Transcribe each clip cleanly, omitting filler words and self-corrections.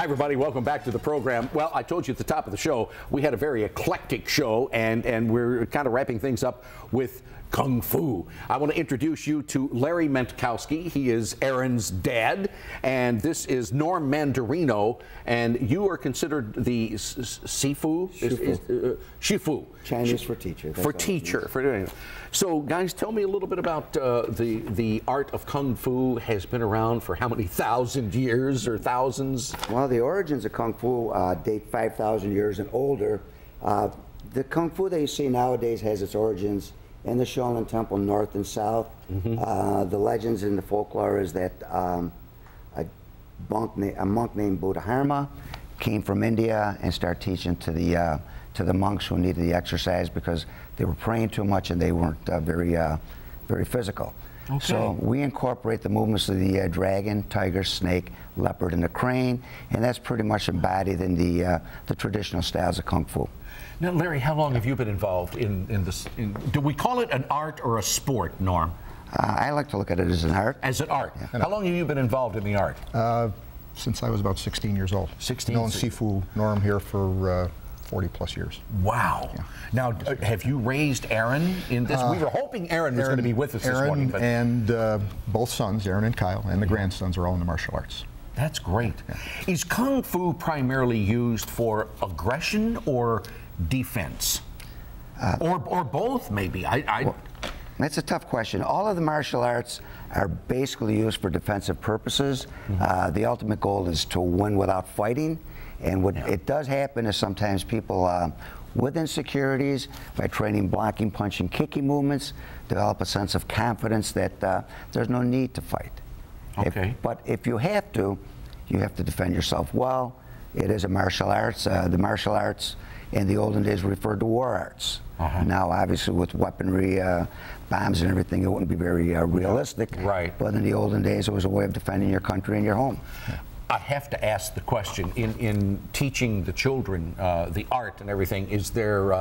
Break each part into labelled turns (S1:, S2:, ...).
S1: Hi, everybody. Welcome back to the program. Well, I told you at the top of the show, we had a very eclectic show, and we're kind of wrapping things up with Kung Fu. I want to introduce you to Larry Mentkowski. He is Aaron's dad, and this is Norm Mandarino, and you are considered the Shifu? Shifu.
S2: Chinese for teacher.
S1: For teacher. So, guys, tell me a little bit about the art of Kung Fu. Has been around for how many thousand years or thousands?
S2: Well, the origins of Kung Fu date 5,000 years and older. The Kung Fu that you see nowadays has its origins in the Shaolin Temple, north and south. The legends in the folklore is that a monk named Buddha came from India and started teaching to the monks who needed the exercise because they were praying too much and they weren't very physical. Okay. So we incorporate the movements of the dragon, tiger, snake, leopard, and the crane, and that's pretty much embodied in the traditional styles of Kung Fu.
S1: Now, Larry, how long have you been involved in this? Do we call it an art or a sport, Norm?
S2: I like to look at it as an art.
S1: As an art. Yeah. How long have you been involved in the art?
S3: Since I was about 16 years old.
S1: 16.
S3: Known Sifu Norm here for 40 plus years.
S1: Wow. Yeah. Now, have you raised Aaron in this? We were hoping Aaron was going to be with us this morning. But
S3: and both sons, Aaron and Kyle, and the grandsons are all in the martial arts.
S1: That's great. Yeah. Is Kung Fu primarily used for aggression or defense? Or both, maybe?
S2: Well, that's a tough question. All of the martial arts are basically used for defensive purposes. The ultimate goal is to win without fighting. And what it does happen is sometimes people with insecurities, by training blocking, punching, kicking movements, develop a sense of confidence that there's no need to fight.
S1: Okay.
S2: But if you have to defend yourself well. It is a martial arts. The martial arts in the olden days referred to war arts. Now, obviously, with weaponry, bombs and everything, it wouldn't be very realistic.
S1: Right.
S2: But in the olden days, it was a way of defending your country and your home.
S1: I have to ask the question, in teaching the children the art and everything, is there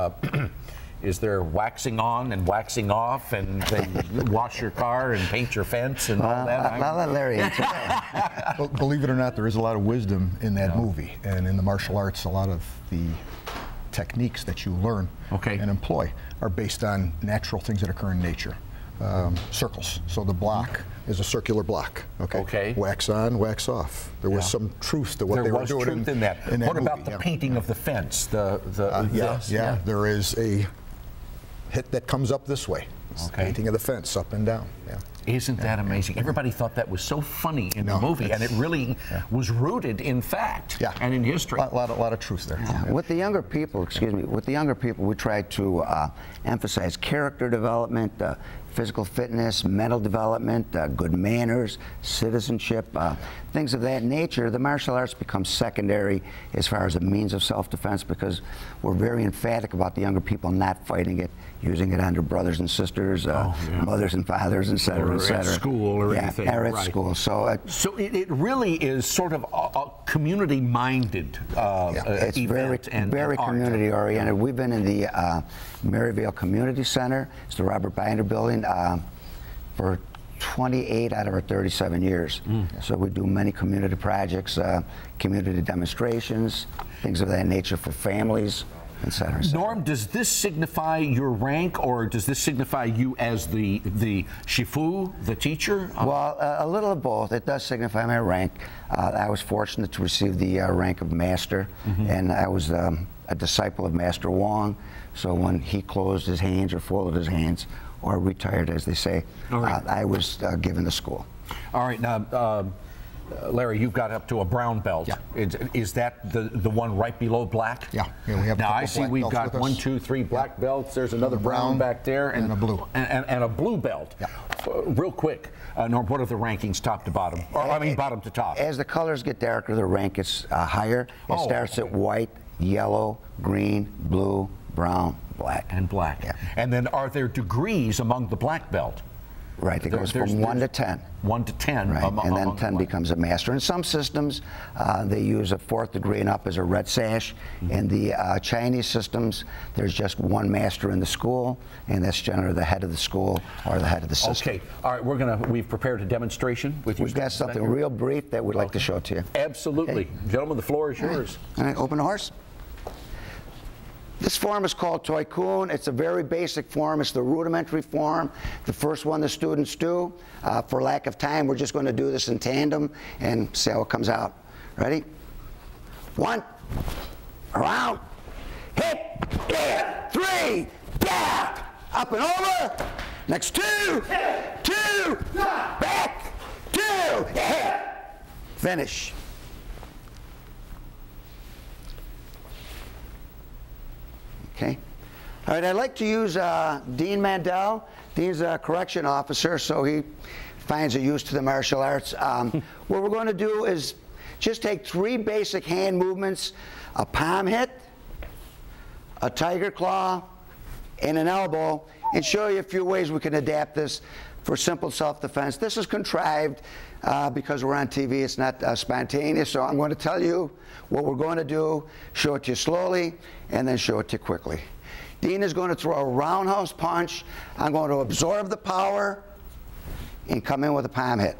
S1: waxing on and waxing off and then wash your car and paint your fence and all that?
S2: I'll let Larry answer that.
S3: Well, believe it or not, there is a lot of wisdom in that movie. And in the martial arts, a lot of the techniques that you learn and employ are based on natural things that occur in nature. Circles. So the block is a circular block. Okay. Wax on, wax off. There was some truth to what they were doing.
S1: There was truth in that. What about the painting of the fence?
S3: There is a hit that comes up this way. It's the painting of the fence, up and down.
S1: Isn't that amazing? Everybody thought that was so funny in the movie, and it really was rooted in fact and in history.
S3: A lot of truth there.
S2: With the younger people, we try to emphasize character development, physical fitness, mental development, good manners, citizenship, things of that nature. The martial arts become secondary as far as a means of self-defense because we're very emphatic about the younger people not fighting it, using it on their brothers and sisters, mothers and fathers, etc., etc.
S1: At school or anything.
S2: Or at school. So
S1: it really is sort of a community-minded
S2: it's
S1: event
S2: very community-oriented. We've been in the Maryvale Community Center. It's the Robert Binder building for 28 out of our 37 years. So we do many community projects, community demonstrations, things of that nature for families, etc.
S1: Norm, does this signify your rank, or does this signify you as the Shifu, the teacher?
S2: Well, a little of both. It does signify my rank. I was fortunate to receive the rank of master, and I was a disciple of Master Wong. So when he closed his hands or folded his hands, or retired, as they say, I was given the school. All
S1: right, now, Larry, you've got up to a brown belt. Is that the one right below black?
S3: Yeah, we have.
S1: Now I see we've got 1, 2, 3 black belts. There's another brown back there,
S3: and a blue,
S1: and a blue belt. Real quick, Norm, what are the rankings, top to bottom? Or I mean, bottom to top.
S2: As the colors get darker, the rank is higher. It starts at white, yellow, green, blue, brown, black.
S1: And black. And then are there degrees among the black belt?
S2: Right, it goes from 1 to 10.
S1: 1 to 10.
S2: Right, and then 10 becomes a master. In some systems, they use a 4th degree and up as a red sash. In the Chinese systems, there's just one master in the school, and that's generally the head of the school or the head of the system.
S1: Okay, all right, we've prepared a demonstration with you.
S2: We've got something real brief that we'd like to show to you.
S1: Absolutely.
S2: Okay.
S1: Gentlemen, the floor is yours.
S2: All right, open the horse. This form is called Toy-Kun. It's a very basic form. It's the rudimentary form, the first one the students do. For lack of time, we're just going to do this in tandem and see how it comes out. Ready? 1, around, hit, yeah, 3, yeah, up and over. Next 2, 2, back, 2, hit. Finish. Okay. All right, I'd like to use Dean Mandel. Dean's a correction officer, so he finds a use to the martial arts. What we're going to do is just take 3 basic hand movements, a palm hit, a tiger claw, and an elbow, and show you a few ways we can adapt this for simple self-defense. This is contrived because we're on TV. It's not spontaneous, so I'm going to tell you what we're going to do, show it to you slowly, and then show it to you quickly. Dean is going to throw a roundhouse punch. I'm going to absorb the power and come in with a palm hit.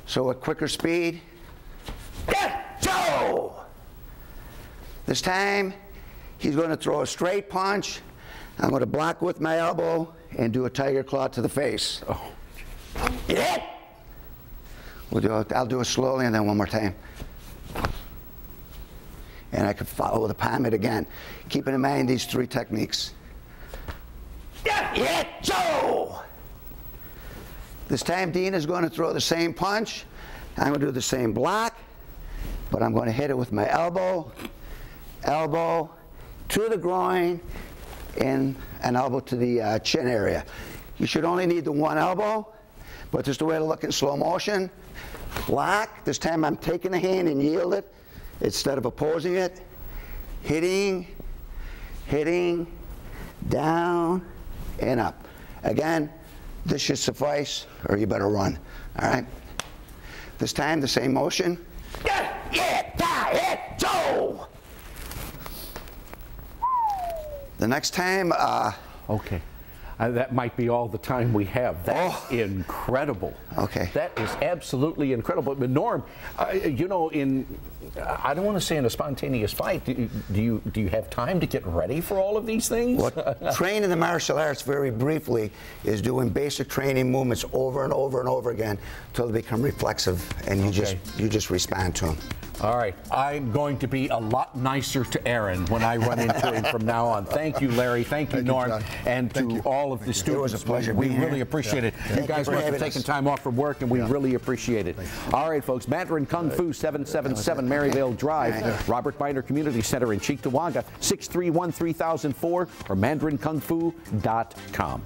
S2: So at quicker speed, go! This time, he's going to throw a straight punch. I'm going to block with my elbow and do a tiger claw to the face. Oh. Get it! I'll do it slowly and then one more time. And I could follow with a palm hit again. Keeping in mind these 3 techniques. Go! This time Dean is going to throw the same punch. I'm going to do the same block, but I'm going to hit it with my elbow, elbow to the groin, and an elbow to the chin area. You should only need the one elbow, but just the way to look in slow motion. Block. This time I'm taking the hand and yield it instead of opposing it. Hitting, hitting, down, and up. Again, this should suffice, or you better run. All right? This time, the same motion. The next time,
S1: okay. That might be all the time we have. That's incredible.
S2: Okay.
S1: That is absolutely incredible. But Norm, you know, I don't want to say in a spontaneous fight, do you have time to get ready for all of these things?
S2: What training the martial arts, very briefly, is doing basic training movements over and over and over again until they become reflexive, and you just respond to them.
S1: All right, I'm going to be a lot nicer to Aaron when I run into him from now on. Thank you, Larry. Thank you, Norm. And to all of the students.
S2: It was a pleasure.
S1: We really appreciate it. You guys must have taken time off from work, and we really appreciate it. All right, folks, Mandarin Kung Fu, 777 Maryvale Drive, Robert Miner Community Center in Cheektowaga, 631-3004, or mandarinkungfu.com.